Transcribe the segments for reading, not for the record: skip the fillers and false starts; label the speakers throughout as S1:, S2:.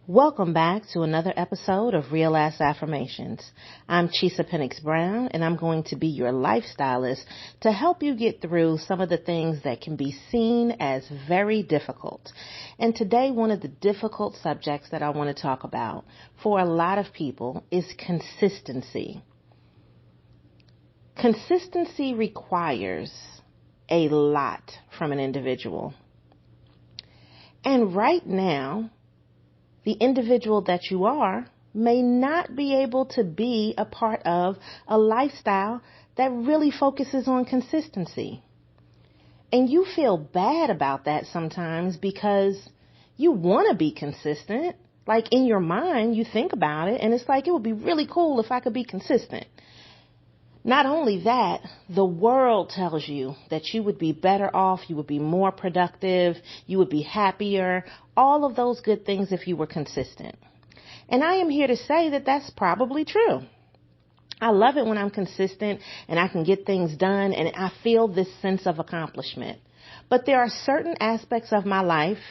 S1: Welcome back to another episode of Real Ass Affirmations. I'm Chisa Penix Brown, and I'm going to be your lifestylist to help you get through some of the things that can be seen as very difficult. And today, one of the difficult subjects that I want to talk about for a lot of people is consistency. Consistency requires a lot from an individual. And right now, the individual that you are may not be able to be a part of a lifestyle that really focuses on consistency. And you feel bad about that sometimes because you want to be consistent. Like in your mind, you think about it and it's like, it would be really cool if I could be consistent. Not only that, the world tells you that you would be better off, you would be more productive, you would be happier, all of those good things if you were consistent. And I am here to say that that's probably true. I love it when I'm consistent and I can get things done and I feel this sense of accomplishment. But there are certain aspects of my life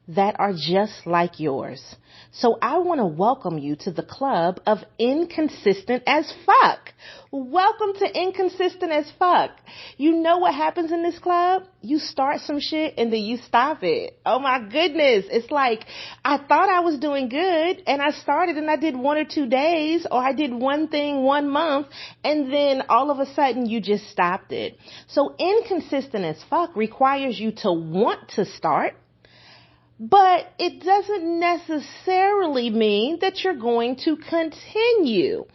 S1: that are just like yours. So I want to welcome you to the club of inconsistent as fuck. Welcome to inconsistent as fuck. You know what happens in this club? You start some shit and then you stop it. Oh my goodness. It's like, I thought I was doing good and I started and I did 1 or 2 days or I did one thing 1 month and then all of a sudden you just stopped it. So inconsistent as fuck requires you to want to start. But it doesn't necessarily mean that you're going to continue.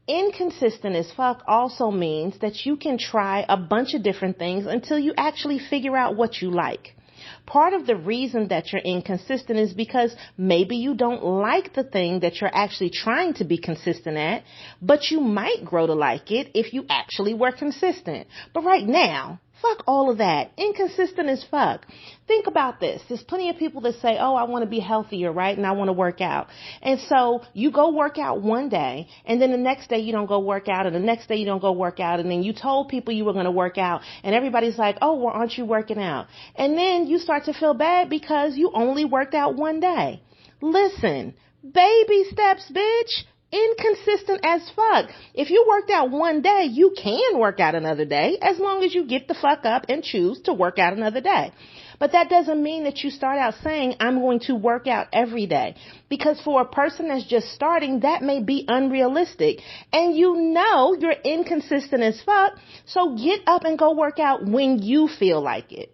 S1: Inconsistent as fuck also means that you can try a bunch of different things until you actually figure out what you like. Part of the reason that you're inconsistent is because maybe you don't like the thing that you're actually trying to be consistent at, but you might grow to like it if you actually were consistent. But right now, fuck all of that. Inconsistent as fuck. Think about this. There's plenty of people that say, oh, I want to be healthier, right? And I want to work out. And so you go work out one day and then the next day you don't go work out and the next day you don't go work out. And then you told people you were going to work out and everybody's like, oh, well, aren't you working out? And then you start to feel bad because you only worked out one day. Listen, baby steps, bitch. Inconsistent as fuck. If you worked out one day, you can work out another day as long as you get the fuck up and choose to work out another day. But that doesn't mean that you start out saying, I'm going to work out every day. Because for a person that's just starting, that may be unrealistic. And you know you're inconsistent as fuck, so get up and go work out when you feel like it.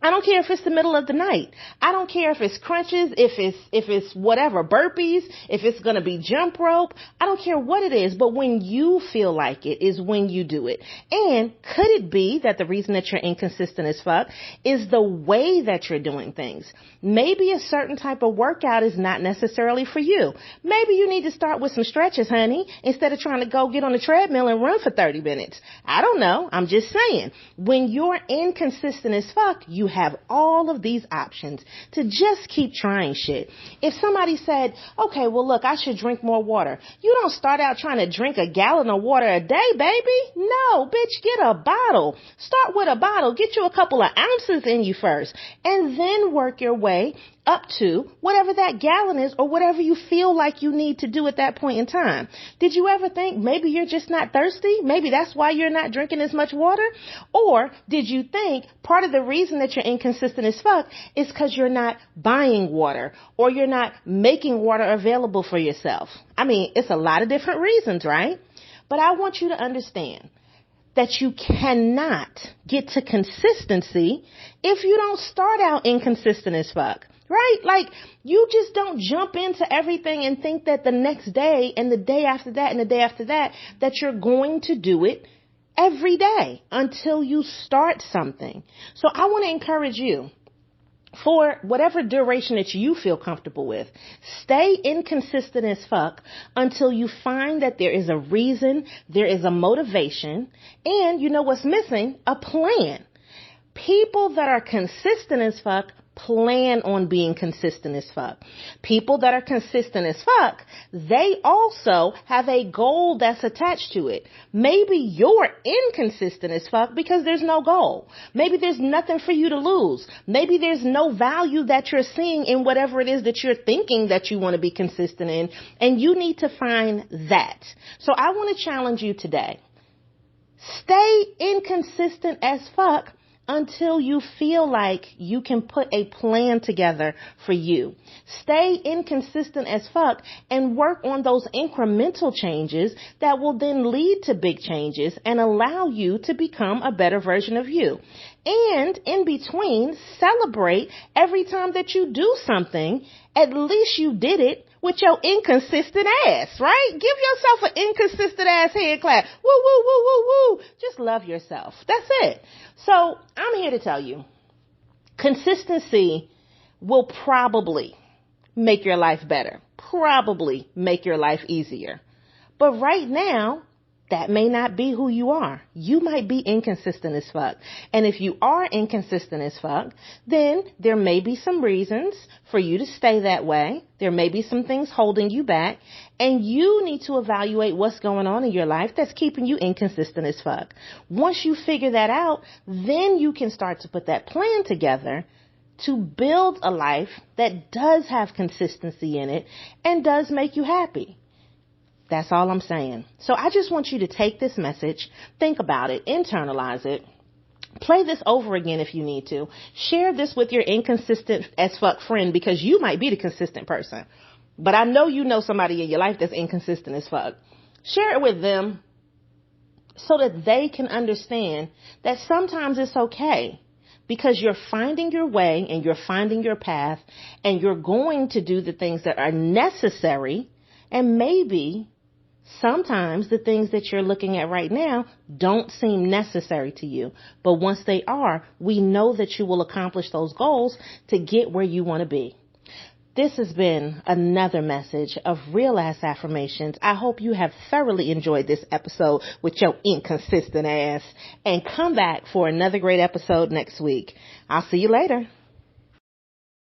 S1: I don't care if it's the middle of the night. I don't care if it's crunches, if it's whatever, burpees, if it's going to be jump rope. I don't care what it is, but when you feel like it is when you do it. And could it be that the reason that you're inconsistent as fuck is the way that you're doing things? Maybe a certain type of workout is not necessarily for you. Maybe you need to start with some stretches, honey, instead of trying to go get on the treadmill and run for 30 minutes. I don't know. I'm just saying. When you're inconsistent as fuck, you have all of these options to just keep trying shit. If somebody said, okay, well, look, I should drink more water. You don't start out trying to drink a gallon of water a day, baby. No, bitch, get a bottle. Start with a bottle. Get you a couple of ounces in you first and then work your way up to whatever that gallon is or whatever you feel like you need to do at that point in time. Did you ever think maybe you're just not thirsty? Maybe that's why you're not drinking as much water? Or did you think part of the reason that you're inconsistent as fuck is because you're not buying water or you're not making water available for yourself? I mean, it's a lot of different reasons, right? But I want you to understand that you cannot get to consistency if you don't start out inconsistent as fuck. Right? Like, you just don't jump into everything and think that the next day and the day after that and the day after that, that you're going to do it every day until you start something. So I want to encourage you, for whatever duration that you feel comfortable with, stay inconsistent as fuck until you find that there is a reason, there is a motivation, and you know what's missing? A plan. People that are consistent as fuck plan on being consistent as fuck. People that are consistent as fuck, they also have a goal that's attached to it. Maybe you're inconsistent as fuck because there's no goal. Maybe there's nothing for you to lose. Maybe there's no value that you're seeing in whatever it is that you're thinking that you want to be consistent in, and you need to find that. So I want to challenge you today. Stay inconsistent as fuck until you feel like you can put a plan together for you. Stay inconsistent as fuck and work on those incremental changes that will then lead to big changes and allow you to become a better version of you. And in between, celebrate every time that you do something. At least you did it with your inconsistent ass, right? Give yourself an inconsistent ass hand clap. Woo, woo, woo, woo, woo. Just love yourself. That's it. So I'm here to tell you, consistency will probably make your life better, probably make your life easier. But right now, that may not be who you are. You might be inconsistent as fuck. And if you are inconsistent as fuck, then there may be some reasons for you to stay that way. There may be some things holding you back. And you need to evaluate what's going on in your life that's keeping you inconsistent as fuck. Once you figure that out, then you can start to put that plan together to build a life that does have consistency in it and does make you happy. That's all I'm saying. So I just want you to take this message, think about it, internalize it, play this over again if you need to. Share this with your inconsistent as fuck friend because you might be the consistent person. But I know you know somebody in your life that's inconsistent as fuck. Share it with them so that they can understand that sometimes it's okay because you're finding your way and you're finding your path and you're going to do the things that are necessary, and maybe sometimes the things that you're looking at right now don't seem necessary to you. But once they are, we know that you will accomplish those goals to get where you want to be. This has been another message of Real Ass Affirmations. I hope you have thoroughly enjoyed this episode with your inconsistent ass, and come back for another great episode next week. I'll see you later.